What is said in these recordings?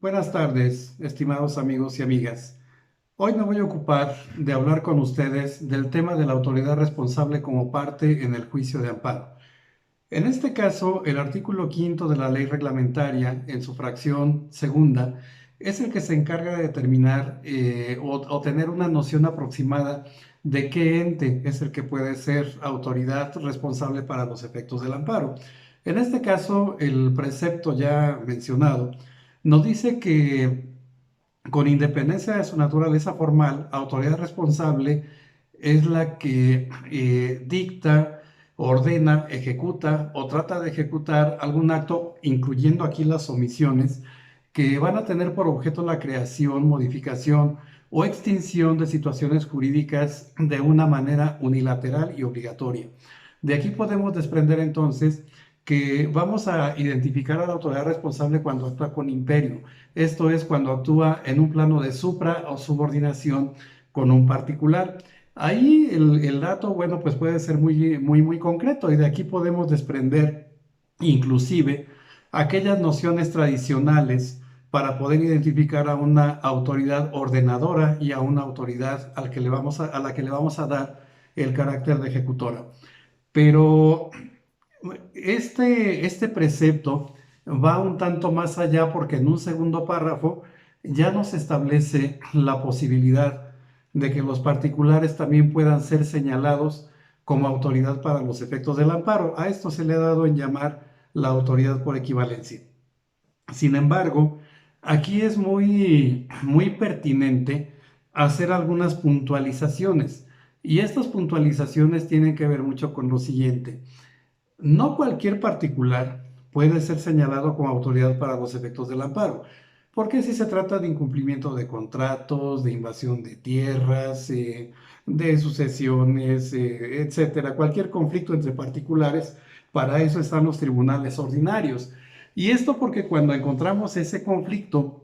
Buenas tardes, estimados amigos y amigas. Hoy me voy a ocupar de hablar con ustedes del tema de la autoridad responsable como parte en el juicio de amparo. En este caso, el artículo quinto de la ley reglamentaria, en su fracción segunda, es el que se encarga de determinar o tener una noción aproximada de qué ente es el que puede ser autoridad responsable para los efectos del amparo. En este caso, el precepto ya mencionado nos dice que con independencia de su naturaleza formal, autoridad responsable es la que dicta, ordena, ejecuta o trata de ejecutar algún acto, incluyendo aquí las omisiones, que van a tener por objeto la creación, modificación o extinción de situaciones jurídicas de una manera unilateral y obligatoria. De aquí podemos desprender entonces que vamos a identificar a la autoridad responsable cuando actúa con imperio. Esto es cuando actúa en un plano de supra o subordinación con un particular. Ahí el dato, bueno, pues puede ser muy concreto y de aquí podemos desprender inclusive aquellas nociones tradicionales para poder identificar a una autoridad ordenadora y a una autoridad a la que le vamos a dar el carácter de ejecutora. Pero este precepto va un tanto más allá porque en un segundo párrafo ya nos establece la posibilidad de que los particulares también puedan ser señalados como autoridad para los efectos del amparo. A esto se le ha dado en llamar la autoridad por equivalencia. Sin embargo, aquí es muy pertinente hacer algunas puntualizaciones y estas puntualizaciones tienen que ver mucho con lo siguiente. No cualquier particular puede ser señalado como autoridad para los efectos del amparo, porque si se trata de incumplimiento de contratos, de invasión de tierras, de sucesiones, etcétera, cualquier conflicto entre particulares, para eso están los tribunales ordinarios. Y esto porque cuando encontramos ese conflicto,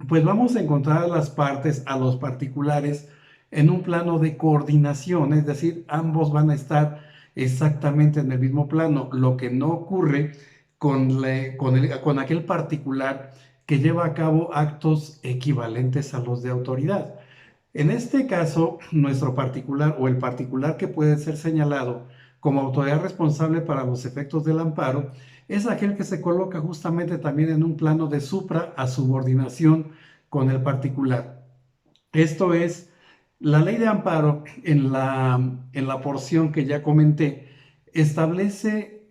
pues vamos a encontrar a las partes, a los particulares, en un plano de coordinación, es decir, ambos van a estar exactamente en el mismo plano, lo que no ocurre con aquel particular que lleva a cabo actos equivalentes a los de autoridad. En este caso, nuestro particular o el particular que puede ser señalado como autoridad responsable para los efectos del amparo es aquel que se coloca justamente también en un plano de supra a subordinación con el particular. Esto es, la ley de amparo en la porción que ya comenté establece,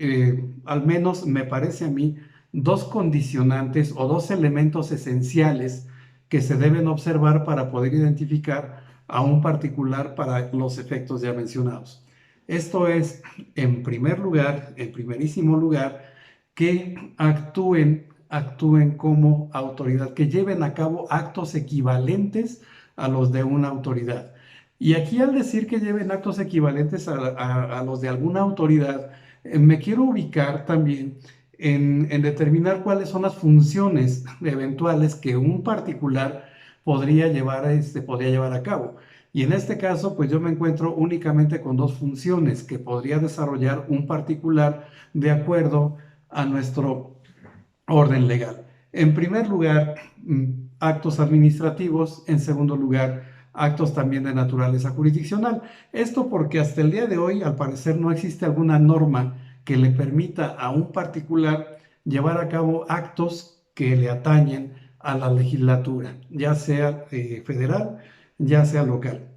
al menos me parece a mí, dos condicionantes o dos elementos esenciales que se deben observar para poder identificar a un particular para los efectos ya mencionados. Esto es, en primer lugar, en primerísimo lugar, que actúen como autoridad, que lleven a cabo actos equivalentes a los de una autoridad. Y aquí al decir que lleven actos equivalentes a los de alguna autoridad, me quiero ubicar también en determinar cuáles son las funciones eventuales que un particular podría llevar a cabo. Y en este caso, pues yo me encuentro únicamente con dos funciones que podría desarrollar un particular de acuerdo a nuestro orden legal. En primer lugar, actos administrativos. En segundo lugar, actos también de naturaleza jurisdiccional. Esto porque hasta el día de hoy, al parecer, no existe alguna norma que le permita a un particular llevar a cabo actos que le atañen a la legislatura, ya sea federal, ya sea local.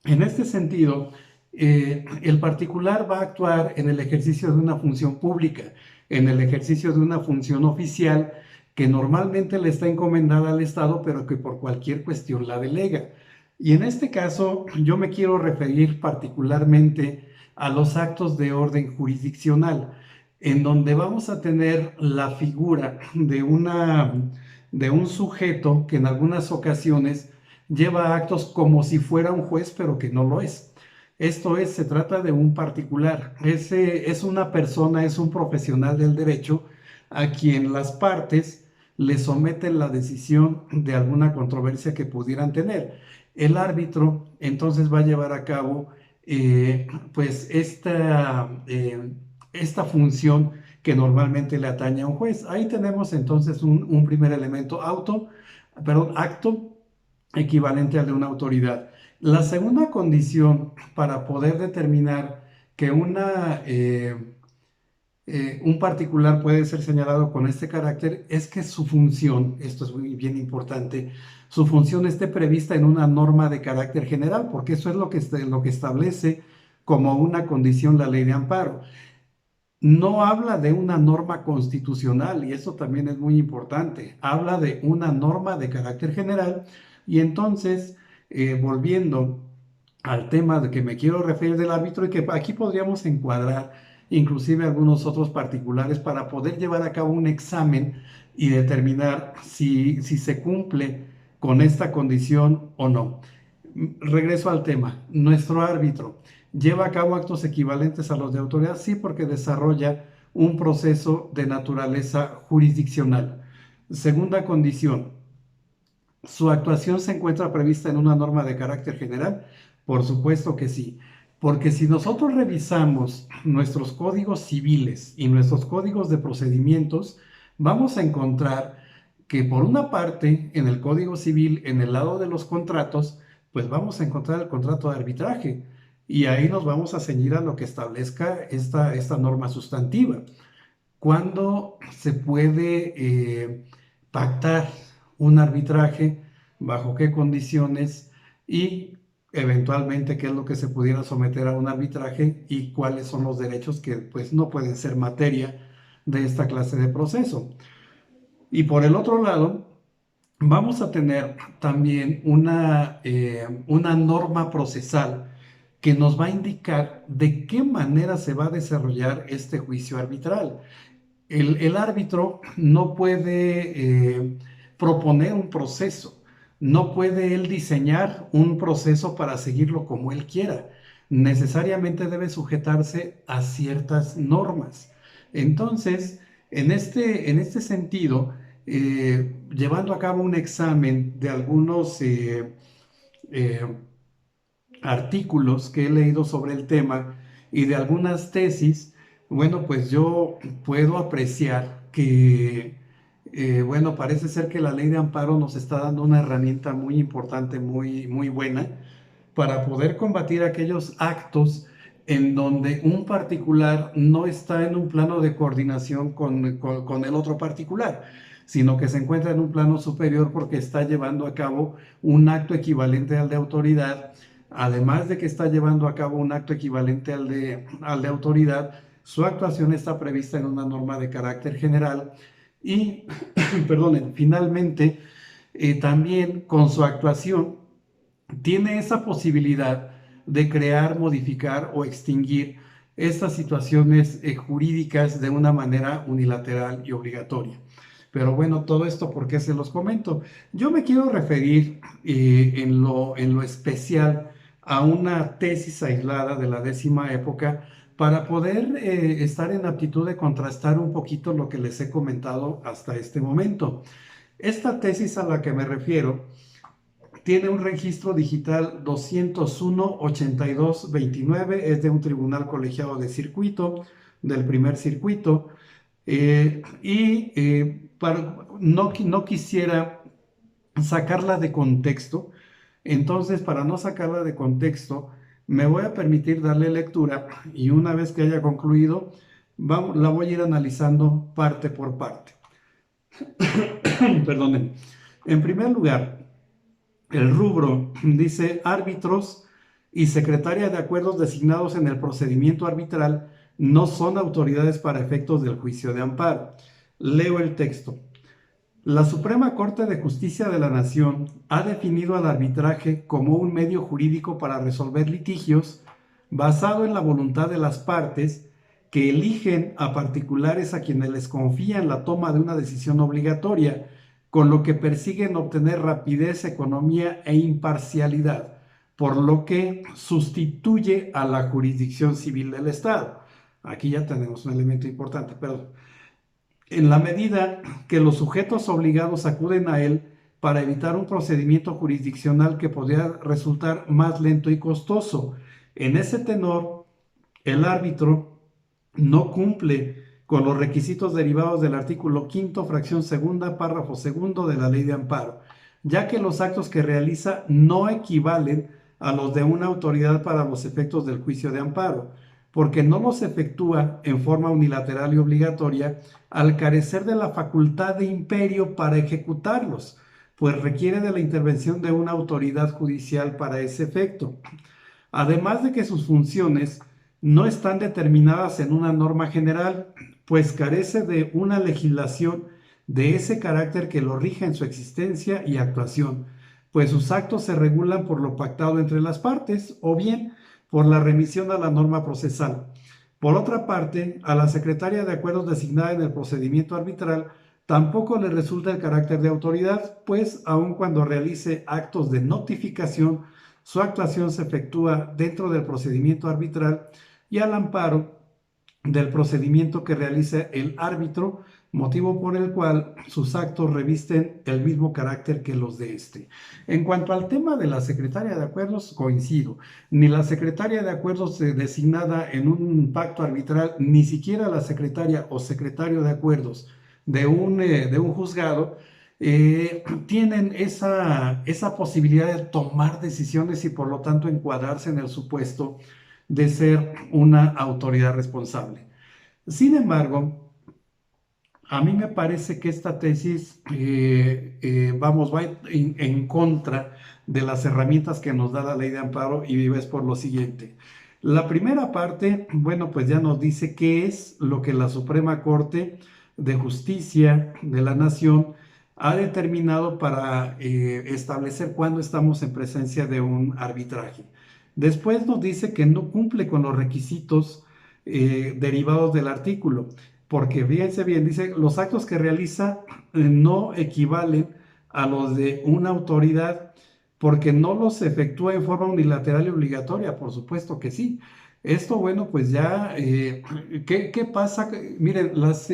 En este sentido, el particular va a actuar en el ejercicio de una función pública, en el ejercicio de una función oficial que normalmente le está encomendada al Estado, pero que por cualquier cuestión la delega. Y en este caso, yo me quiero referir particularmente a los actos de orden jurisdiccional, en donde vamos a tener la figura de un sujeto que en algunas ocasiones lleva actos como si fuera un juez, pero que no lo es. Esto es, se trata de un particular. Es una persona, es un profesional del derecho a quien las partes le someten la decisión de alguna controversia que pudieran tener. El árbitro entonces va a llevar a cabo pues esta función que normalmente le atañe a un juez. Ahí tenemos entonces un primer elemento, acto equivalente al de una autoridad. La segunda condición para poder determinar que un particular puede ser señalado con este carácter es que su función, esto es muy bien importante, su función esté prevista en una norma de carácter general, porque eso es lo que establece como una condición la ley de amparo. No habla de una norma constitucional, y eso también es muy importante. Habla de una norma de carácter general, y entonces, volviendo al tema de que me quiero referir del árbitro, y que aquí podríamos encuadrar inclusive algunos otros particulares para poder llevar a cabo un examen y determinar si se cumple con esta condición o no. Regreso al tema. Nuestro árbitro lleva a cabo actos equivalentes a los de autoridad, sí, porque desarrolla un proceso de naturaleza jurisdiccional. Segunda condición, ¿su actuación se encuentra prevista en una norma de carácter general? Por supuesto que sí, porque si nosotros revisamos nuestros códigos civiles y nuestros códigos de procedimientos, vamos a encontrar que por una parte, en el Código Civil, en el lado de los contratos, pues vamos a encontrar el contrato de arbitraje y ahí nos vamos a ceñir a lo que establezca esta norma sustantiva. ¿Cuándo se puede pactar un arbitraje? ¿Bajo qué condiciones? Y eventualmente qué es lo que se pudiera someter a un arbitraje y cuáles son los derechos que pues no pueden ser materia de esta clase de proceso. Y por el otro lado, vamos a tener también una norma procesal que nos va a indicar de qué manera se va a desarrollar este juicio arbitral. El árbitro no puede proponer un proceso, no puede él diseñar un proceso para seguirlo como él quiera. Necesariamente debe sujetarse a ciertas normas. Entonces, en este sentido, llevando a cabo un examen de algunos eh, artículos que he leído sobre el tema y de algunas tesis, bueno, pues yo puedo apreciar que, bueno, parece ser que la ley de amparo nos está dando una herramienta muy importante, muy, muy buena, para poder combatir aquellos actos en donde un particular no está en un plano de coordinación con el otro particular, sino que se encuentra en un plano superior porque está llevando a cabo un acto equivalente al de autoridad. Además de que está llevando a cabo un acto equivalente al de autoridad, su actuación está prevista en una norma de carácter general y, perdonen, finalmente, también con su actuación tiene esa posibilidad de crear, modificar o extinguir estas situaciones jurídicas de una manera unilateral y obligatoria. Pero bueno, todo esto, ¿por qué se los comento? Yo me quiero referir en lo especial a una tesis aislada de la 10ª época para poder estar en aptitud de contrastar un poquito lo que les he comentado hasta este momento. Esta tesis a la que me refiero tiene un registro digital 201-8229, es de un tribunal colegiado de circuito, del primer circuito, no quisiera sacarla de contexto, entonces para no sacarla de contexto, me voy a permitir darle lectura y una vez que haya concluido, la voy a ir analizando parte por parte. Perdonen. En primer lugar, el rubro dice árbitros y secretaria de acuerdos designados en el procedimiento arbitral no son autoridades para efectos del juicio de amparo. Leo el texto. La Suprema Corte de Justicia de la Nación ha definido al arbitraje como un medio jurídico para resolver litigios basado en la voluntad de las partes que eligen a particulares a quienes les confían la toma de una decisión obligatoria, con lo que persiguen obtener rapidez, economía e imparcialidad, por lo que sustituye a la jurisdicción civil del Estado. Aquí ya tenemos un elemento importante, pero en la medida que los sujetos obligados acuden a él para evitar un procedimiento jurisdiccional que podría resultar más lento y costoso. En ese tenor, el árbitro no cumple con los requisitos derivados del artículo quinto, fracción segunda, párrafo segundo de la Ley de Amparo, ya que los actos que realiza no equivalen a los de una autoridad para los efectos del juicio de amparo, porque no los efectúa en forma unilateral y obligatoria al carecer de la facultad de imperio para ejecutarlos, pues requiere de la intervención de una autoridad judicial para ese efecto. Además de que sus funciones no están determinadas en una norma general, pues carece de una legislación de ese carácter que lo rija en su existencia y actuación, pues sus actos se regulan por lo pactado entre las partes o bien por la remisión a la norma procesal. Por otra parte, a la secretaria de acuerdos designada en el procedimiento arbitral tampoco le resulta el carácter de autoridad, pues aun cuando realice actos de notificación, su actuación se efectúa dentro del procedimiento arbitral y al amparo del procedimiento que realiza el árbitro, motivo por el cual sus actos revisten el mismo carácter que los de este. En cuanto al tema de la secretaria de acuerdos, coincido. Ni la secretaria de acuerdos designada en un pacto arbitral, ni siquiera la secretaria o secretario de acuerdos de un juzgado, tienen esa posibilidad de tomar decisiones y por lo tanto encuadrarse en el supuesto de ser una autoridad responsable. Sin embargo, a mí me parece que esta tesis, va en contra de las herramientas que nos da la Ley de Amparo y vives por lo siguiente. La primera parte, bueno, pues ya nos dice qué es lo que la Suprema Corte de Justicia de la Nación ha determinado para establecer cuándo estamos en presencia de un arbitraje. Después nos dice que no cumple con los requisitos derivados del artículo, porque fíjense bien, dice, los actos que realiza no equivalen a los de una autoridad porque no los efectúa en forma unilateral y obligatoria, por supuesto que sí. Esto, bueno, pues ya, ¿qué pasa? Miren, las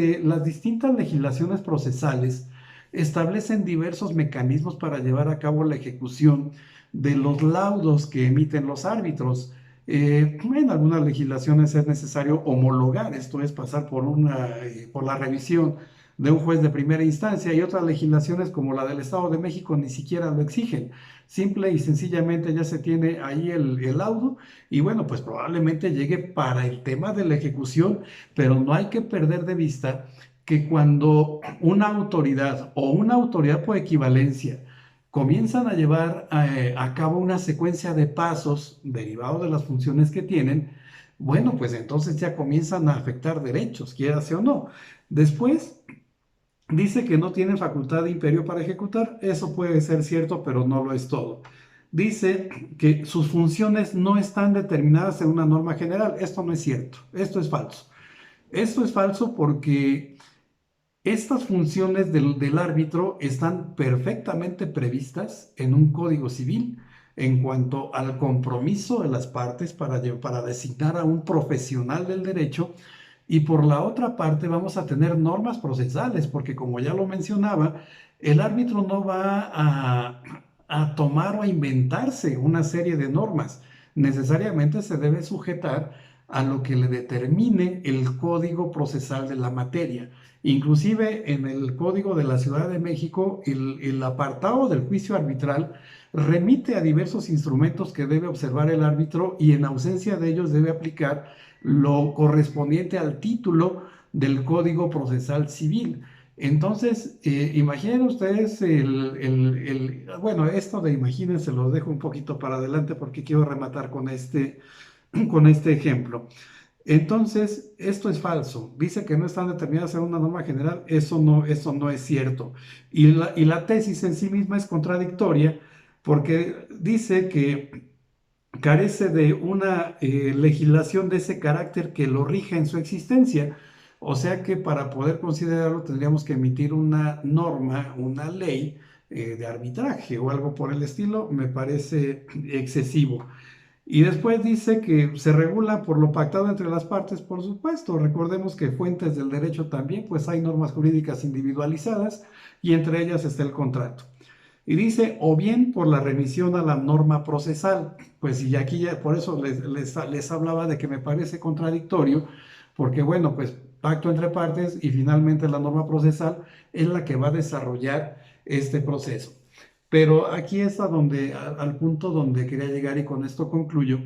distintas legislaciones procesales establecen diversos mecanismos para llevar a cabo la ejecución de los laudos que emiten los árbitros. En algunas legislaciones es necesario homologar, esto es pasar por la revisión de un juez de primera instancia, y otras legislaciones como la del Estado de México ni siquiera lo exigen. Simple y sencillamente ya se tiene ahí el laudo y bueno, pues probablemente llegue para el tema de la ejecución, pero no hay que perder de vista que cuando una autoridad o una autoridad por equivalencia comienzan a llevar a cabo una secuencia de pasos derivados de las funciones que tienen, bueno, pues entonces ya comienzan a afectar derechos, quiera sea o no. Después dice que no tienen facultad de imperio para ejecutar, eso puede ser cierto, pero no lo es todo. Dice que sus funciones no están determinadas en una norma general, esto no es cierto, esto es falso. Esto es falso porque estas funciones del árbitro están perfectamente previstas en un código civil en cuanto al compromiso de las partes para designar a un profesional del derecho, y por la otra parte vamos a tener normas procesales, porque como ya lo mencionaba, el árbitro no va a tomar o a inventarse una serie de normas, necesariamente se debe sujetar a lo que le determine el código procesal de la materia. Inclusive en el Código de la Ciudad de México, el apartado del juicio arbitral remite a diversos instrumentos que debe observar el árbitro y en ausencia de ellos debe aplicar lo correspondiente al título del Código Procesal Civil. Entonces, imaginen ustedes bueno, esto de imagínense lo dejo un poquito para adelante porque quiero rematar con este ejemplo. Entonces, esto es falso. Dice que no están determinadas en una norma general. Eso no es cierto. Y la tesis en sí misma es contradictoria porque dice que carece de una legislación de ese carácter que lo rija en su existencia. O sea que para poder considerarlo tendríamos que emitir una norma, una ley de arbitraje o algo por el estilo. Me parece excesivo. Y después dice que se regula por lo pactado entre las partes, por supuesto. Recordemos que fuentes del derecho también, pues hay normas jurídicas individualizadas y entre ellas está el contrato. Y dice, o bien por la remisión a la norma procesal. Pues y aquí ya por eso les hablaba de que me parece contradictorio, porque bueno, pues pacto entre partes y finalmente la norma procesal es la que va a desarrollar este proceso. Pero aquí es al punto donde quería llegar y con esto concluyo.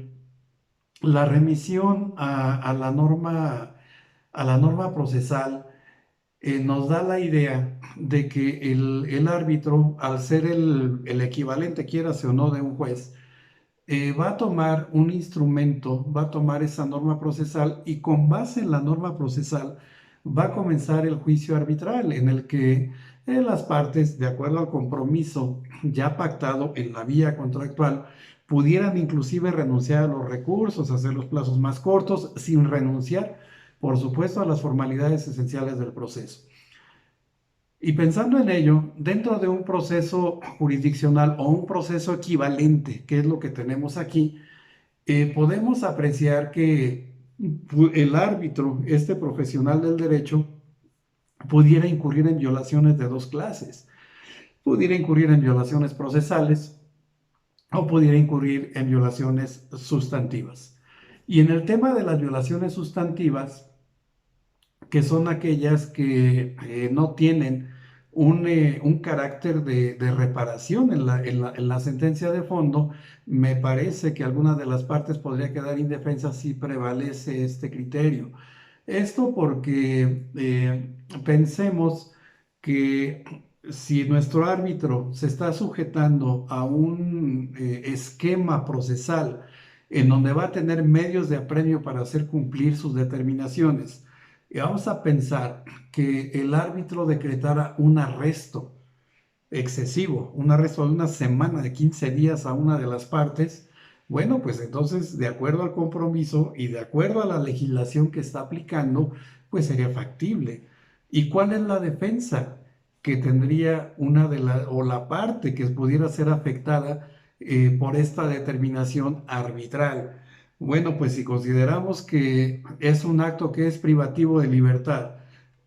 La remisión a la norma procesal nos da la idea de que el árbitro, al ser el equivalente, quieras o no, de un juez, va a tomar un instrumento, va a tomar esa norma procesal y con base en la norma procesal va a comenzar el juicio arbitral en el que las partes, de acuerdo al compromiso ya pactado en la vía contractual, pudieran inclusive renunciar a los recursos, hacer los plazos más cortos, sin renunciar, por supuesto, a las formalidades esenciales del proceso. Y pensando en ello, dentro de un proceso jurisdiccional o un proceso equivalente, que es lo que tenemos aquí, podemos apreciar que el árbitro, este profesional del derecho, pudiera incurrir en violaciones de dos clases. Pudiera incurrir en violaciones procesales o pudiera incurrir en violaciones sustantivas. Y en el tema de las violaciones sustantivas, que son aquellas que no tienen un carácter de reparación en la sentencia de fondo, me parece que alguna de las partes podría quedar indefensa si prevalece este criterio. Esto porque pensemos que si nuestro árbitro se está sujetando a un esquema procesal en donde va a tener medios de apremio para hacer cumplir sus determinaciones, y vamos a pensar que el árbitro decretara un arresto excesivo, un arresto de una semana, de 15 días a una de las partes, bueno, pues entonces, de acuerdo al compromiso y de acuerdo a la legislación que está aplicando, pues sería factible. ¿Y cuál es la defensa que tendría una de las, o la parte que pudiera ser afectada por esta determinación arbitral? Bueno, pues si consideramos que es un acto que es privativo de libertad,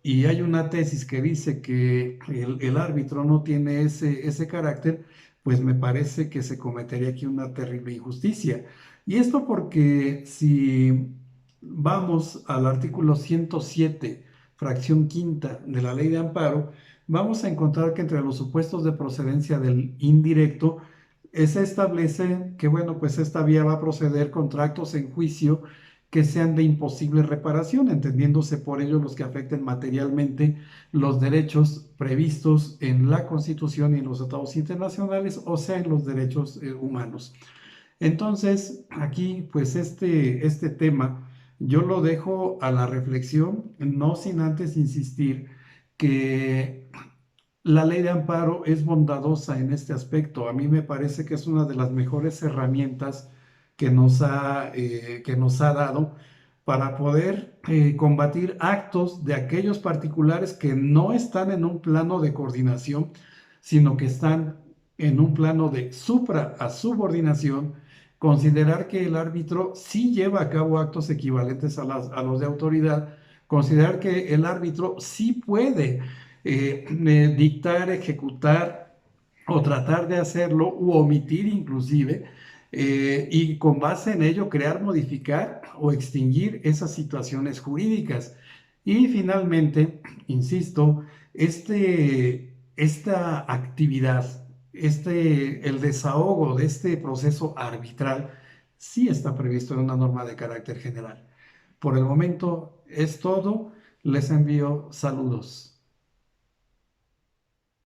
y hay una tesis que dice que el árbitro no tiene ese carácter, pues me parece que se cometería aquí una terrible injusticia. Y esto porque si vamos al artículo 107, fracción quinta de la Ley de Amparo, vamos a encontrar que entre los supuestos de procedencia del indirecto, se establece que, bueno, pues esta vía va a proceder contra actos en juicio que sean de imposible reparación, entendiéndose por ello los que afecten materialmente los derechos previstos en la Constitución y en los tratados internacionales, o sea, en los derechos humanos. Entonces, aquí, pues este tema yo lo dejo a la reflexión, no sin antes insistir que la ley de amparo es bondadosa en este aspecto. A mí me parece que es una de las mejores herramientas que nos ha dado para poder combatir actos de aquellos particulares que no están en un plano de coordinación, sino que están en un plano de supra a subordinación, considerar que el árbitro sí lleva a cabo actos equivalentes a los de autoridad, considerar que el árbitro sí puede dictar, ejecutar o tratar de hacerlo u omitir inclusive, y con base en ello crear, modificar o extinguir esas situaciones jurídicas. Y finalmente, insisto, esta actividad, el desahogo de este proceso arbitral, sí está previsto en una norma de carácter general. Por el momento es todo. Les envío saludos.